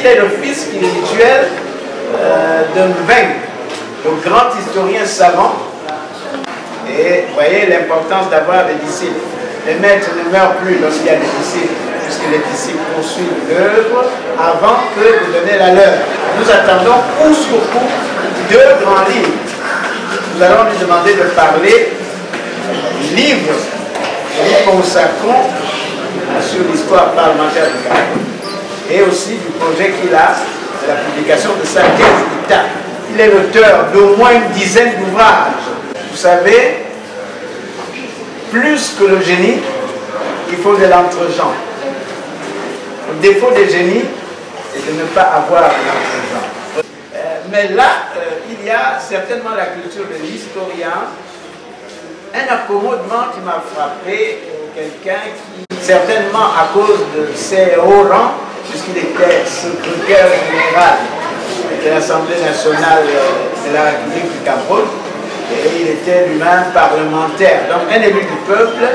il est le fils spirituel de Mveng, le grand historien savant. Et vous voyez l'importance d'avoir des disciples. Les maîtres ne meurent plus lorsqu'il y a des disciples, puisque les disciples poursuivent l'œuvre avant que de donner la leur. Nous attendons coup sur coup 2 grands livres. Nous allons lui demander de parler du livre que nous consacrons sur l'histoire parlementaire du Cameroun et aussi du projet qu'il a de la publication de sa thèse d'État. Il est l'auteur d'au moins une dizaine d'ouvrages. Vous savez, plus que le génie, il faut de l'entre-gens. Le défaut des génies, c'est de ne pas avoir de l'entre-gens. Mais là, il y a certainement la culture de l'historien, un accommodement qui m'a frappé, quelqu'un qui, certainement à cause de ses hauts rangs, puisqu'il était secrétaire général de l'Assemblée nationale de la République du Cameroun, et il était lui-même parlementaire, donc un élu du peuple.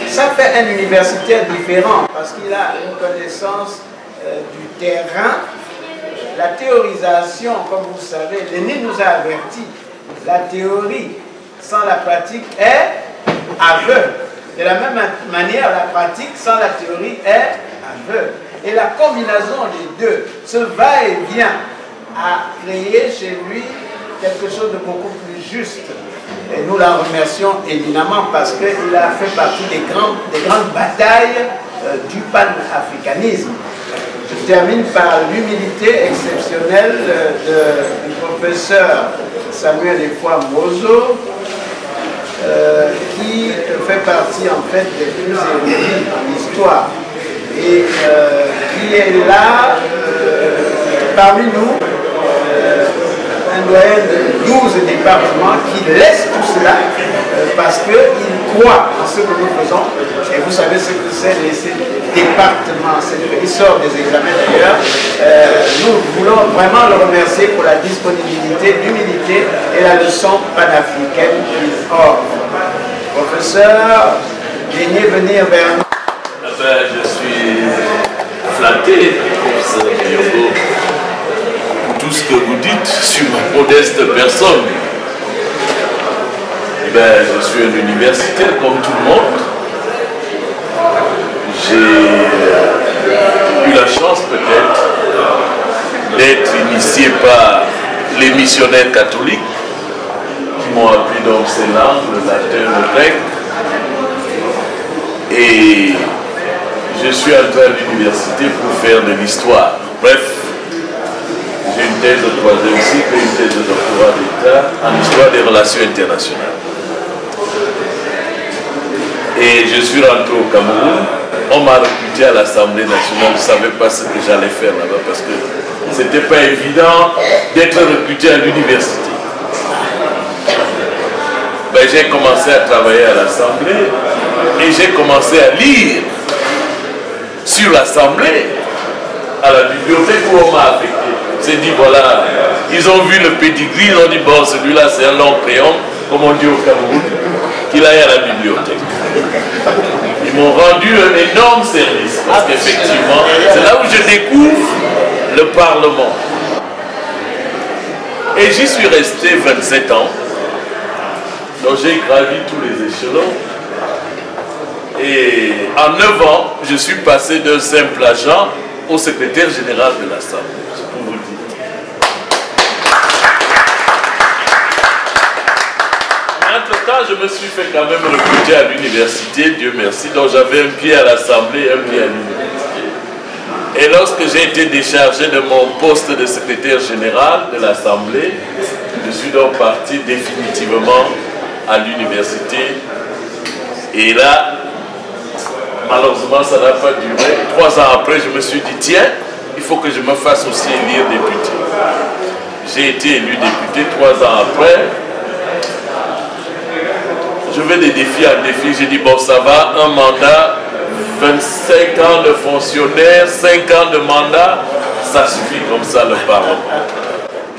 Ça fait un universitaire différent parce qu'il a une connaissance du terrain, la théorisation, comme vous savez, l'aîné nous a averti, la théorie sans la pratique est aveugle. De la même manière, la pratique sans la théorie est aveugle. Et la combinaison des deux, ce va-et-vient, a créé chez lui quelque chose de beaucoup plus juste. Et nous la remercions éminemment parce qu'il a fait partie des grandes batailles du panafricanisme. Je termine par l'humilité exceptionnelle du professeur Samuel Efwa Mozo, qui fait partie en fait des plus érudits en histoire et qui est là parmi nous, un doyen de 12 départements qui laisse tout cela parce qu'il croit en ce que nous faisons. Et vous savez ce que c'est laisser département, il sort des examens d'ailleurs. Nous voulons vraiment le remercier pour la disponibilité, l'humilité et la leçon panafricaine qu'il offre. Professeur, daignez venir vers nous. Je suis flatté, professeur Diogo, pour tout ce que vous dites sur ma modeste personne. Je suis un universitaire comme tout le monde. J'ai eu la chance peut-être d'être initié par les missionnaires catholiques qui m'ont appris dans ces langues, le latin, le grec. Et je suis entré à l'université pour faire de l'histoire. Bref, j'ai une thèse de 3e cycle et une thèse de doctorat d'État en histoire des relations internationales. Et je suis rentré au Cameroun. On m'a recruté à l'Assemblée nationale. Je ne savais pas ce que j'allais faire là-bas parce que ce n'était pas évident d'être recruté à l'université. J'ai commencé à travailler à l'Assemblée et j'ai commencé à lire sur l'Assemblée, à la bibliothèque où on m'a affecté. J'ai dit voilà, ils ont vu le pedigree, ils ont dit bon, celui-là c'est un long crayon, comme on dit au Cameroun, qu'il aille à la bibliothèque. Ils m'ont rendu un énorme service parce qu'effectivement, c'est là où je découvre le Parlement. Et j'y suis resté 27 ans. Donc j'ai gravi tous les échelons. Et en 9 ans, je suis passé d'un simple agent au secrétaire général de l'Assemblée. C'est pour vous le dire. Entre-temps, je me suis fait quand même recruter à l'université, Dieu merci. Donc j'avais un pied à l'Assemblée et un pied à l'université. Et lorsque j'ai été déchargé de mon poste de secrétaire général de l'Assemblée, je suis donc parti définitivement à l'université. Et là, malheureusement, ça n'a pas duré. 3 ans après, je me suis dit, tiens, il faut que je me fasse aussi élire député. J'ai été élu député 3 ans après. Je vais de défi en défi. J'ai dit, bon, ça va, un mandat, 25 ans de fonctionnaire, 5 ans de mandat, ça suffit comme ça le Parlement.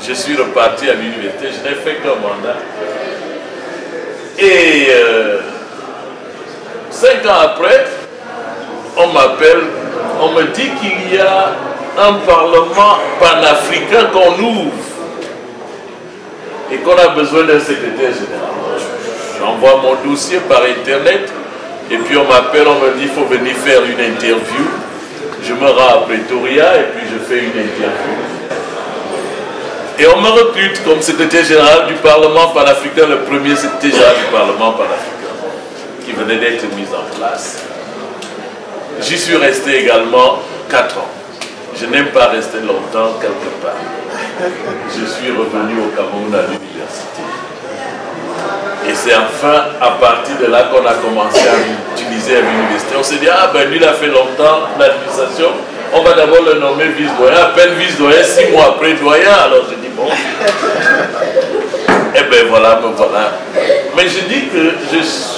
Je suis reparti à l'université, je n'ai fait qu'un mandat. Et 5 ans après, on m'appelle, on me dit qu'il y a un parlement panafricain qu'on ouvre et qu'on a besoin d'un secrétaire général. J'envoie mon dossier par internet et puis on m'appelle, on me dit il faut venir faire une interview. Je me rends à Pretoria et puis je fais une interview. Et on me recrute comme secrétaire général du Parlement panafricain, le premier secrétaire général du Parlement panafricain qui venait d'être mis en place. J'y suis resté également 4 ans. Je n'aime pas rester longtemps quelque part. Je suis revenu au Cameroun à l'université. Et c'est enfin à partir de là qu'on a commencé à l'utiliser à l'université. On s'est dit, ah ben lui il a fait longtemps l'administration, on va d'abord le nommer vice-doyen. À peine vice-doyen, 6 mois après doyen, alors je dis bon. Et ben voilà, me voilà. Mais je dis que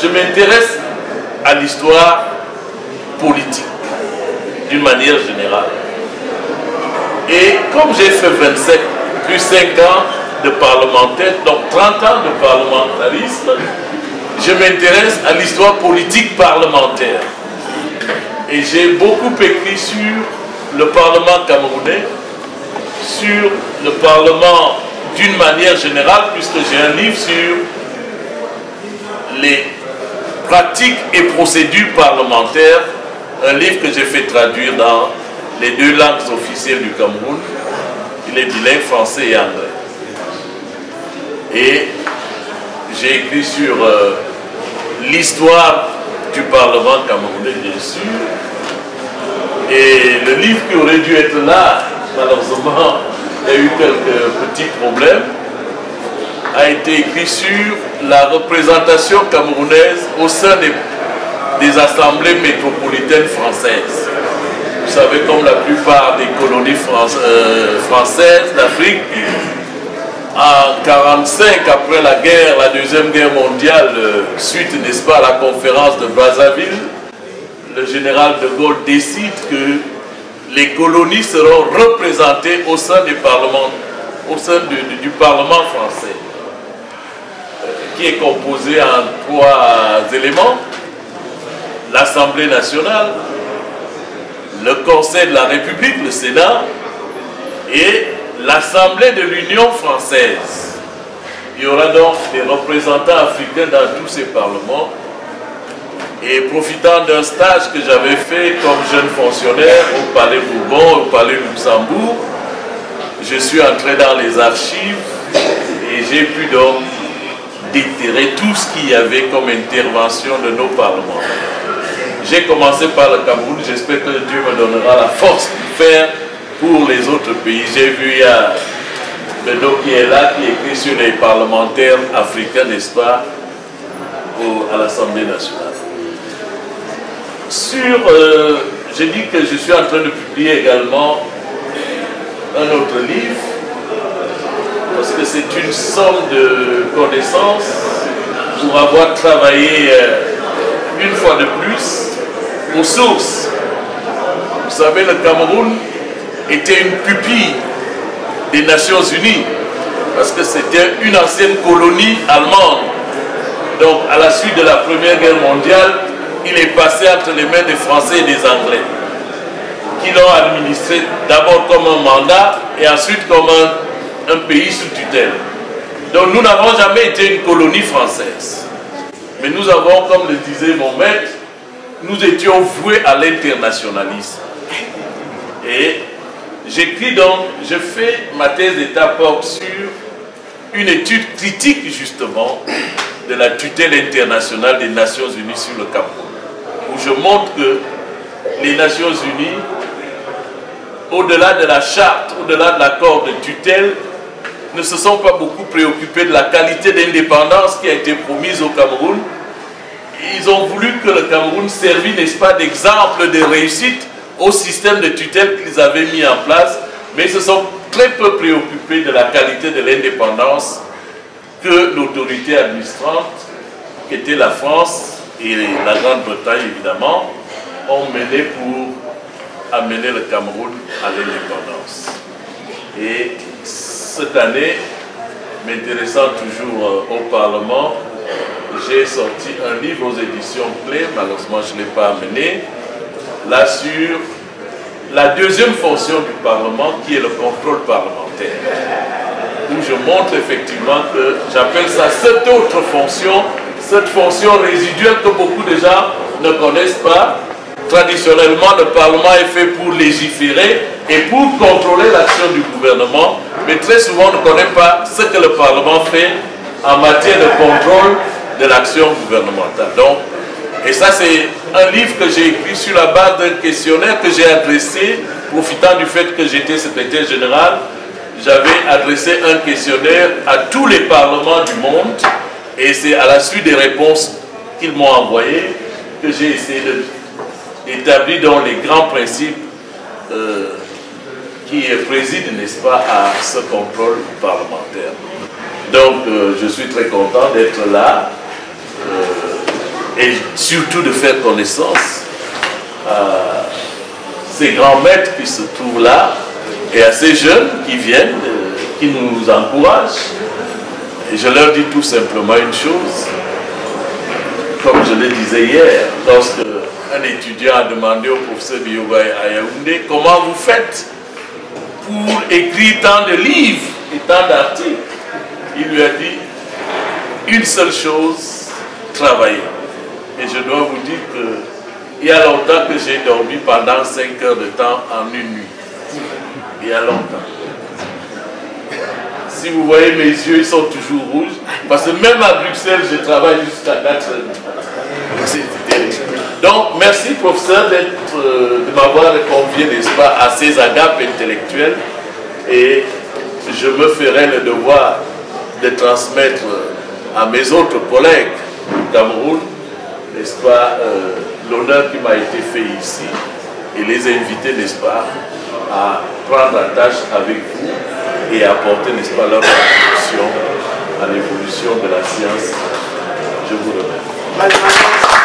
je m'intéresse à l'histoire politique, d'une manière générale. Et comme j'ai fait 27 plus 5 ans de parlementaire, donc 30 ans de parlementarisme, je m'intéresse à l'histoire politique parlementaire. Et j'ai beaucoup écrit sur le Parlement camerounais, sur le Parlement d'une manière générale, puisque j'ai un livre sur les pratiques et procédures parlementaires, un livre que j'ai fait traduire dans les 2 langues officielles du Cameroun. Il est bilingue français et anglais. Et j'ai écrit sur l'histoire du Parlement camerounais, bien sûr. Et le livre qui aurait dû être là, malheureusement, il y a eu quelques petits problèmes, a été écrit sur la représentation camerounaise au sein des assemblées métropolitaines françaises. Vous savez, comme la plupart des colonies françaises d'Afrique, en 1945, après la guerre, la Deuxième Guerre mondiale, suite, n'est-ce pas, à la conférence de Brazzaville, le général de Gaulle décide que les colonies seront représentées au sein du Parlement, du Parlement français, qui est composé en 3 éléments: l'Assemblée nationale, le Conseil de la République, le Sénat, et l'Assemblée de l'Union française. Il y aura donc des représentants africains dans tous ces parlements. Et profitant d'un stage que j'avais fait comme jeune fonctionnaire au Palais Bourbon, au Palais Luxembourg, je suis entré dans les archives et j'ai pu donc déterrer tout ce qu'il y avait comme intervention de nos parlementaires. J'ai commencé par le Cameroun, j'espère que Dieu me donnera la force de faire pour les autres pays. J'ai vu, il y a le dos qui est là, qui écrit sur les parlementaires africains, n'est-ce pas, à l'Assemblée nationale. J'ai dit que je suis en train de publier également un autre livre, parce que c'est une somme de connaissances pour avoir travaillé une fois de plus aux sources. Vous savez, le Cameroun était une pupille des Nations Unies, parce que c'était une ancienne colonie allemande. Donc, à la suite de la Première Guerre mondiale, il est passé entre les mains des Français et des Anglais, qui l'ont administré d'abord comme un mandat et ensuite comme un pays sous tutelle. Donc nous n'avons jamais été une colonie française. Mais nous avons, comme le disait mon maître, nous étions voués à l'internationalisme. Et j'écris donc, je fais ma thèse d'état sur une étude critique justement de la tutelle internationale des Nations Unies sur le Cameroun, où je montre que les Nations Unies, au-delà de la charte, au-delà de l'accord de tutelle, ne se sont pas beaucoup préoccupés de la qualité d'indépendance qui a été promise au Cameroun. Ils ont voulu que le Cameroun servît, n'est-ce pas, d'exemple de réussite au système de tutelle qu'ils avaient mis en place, mais ils se sont très peu préoccupés de la qualité de l'indépendance que l'autorité administrante, qui était la France et la Grande-Bretagne évidemment, ont mené pour amener le Cameroun à l'indépendance. Et cette année, m'intéressant toujours au Parlement, j'ai sorti un livre aux éditions Clés, malheureusement je ne l'ai pas amené, là sur la deuxième fonction du Parlement qui est le contrôle parlementaire. Où je montre effectivement que j'appelle ça cette autre fonction, cette fonction résiduelle que beaucoup de gens ne connaissent pas. Traditionnellement, le Parlement est fait pour légiférer et pour contrôler l'action du gouvernement, mais très souvent on ne connaît pas ce que le Parlement fait en matière de contrôle de l'action gouvernementale. Donc, et ça c'est un livre que j'ai écrit sur la base d'un questionnaire que j'ai adressé, profitant du fait que j'étais secrétaire général. J'avais adressé un questionnaire à tous les parlements du monde et c'est à la suite des réponses qu'ils m'ont envoyées que j'ai essayé d'établir dans les grands principes qui président, n'est-ce pas, à ce contrôle parlementaire. Donc, je suis très content d'être là et surtout de faire connaissance à ces grands maîtres qui se trouvent là et à ces jeunes qui viennent, qui nous encouragent. Et je leur dis tout simplement une chose, comme je le disais hier, lorsque un étudiant a demandé au professeur Biyoga à Yaoundé comment vous faites pour écrire tant de livres et tant d'articles. Il lui a dit une seule chose, travailler. Et je dois vous dire qu'il y a longtemps que j'ai dormi pendant 5 heures de temps en une nuit. Il y a longtemps. Si vous voyez mes yeux, ils sont toujours rouges. Parce que même à Bruxelles, je travaille jusqu'à 4 heures. C'est terrible. Donc, merci professeur de m'avoir convié, n'est-ce pas, à ces agapes intellectuelles. Et je me ferai le devoir de transmettre à mes autres collègues du Cameroun, n'est-ce pas, l'honneur qui m'a été fait ici et les inviter, n'est-ce pas, à prendre la tâche avec vous et apporter, n'est-ce pas, leur contribution à l'évolution de la science. Je vous remercie.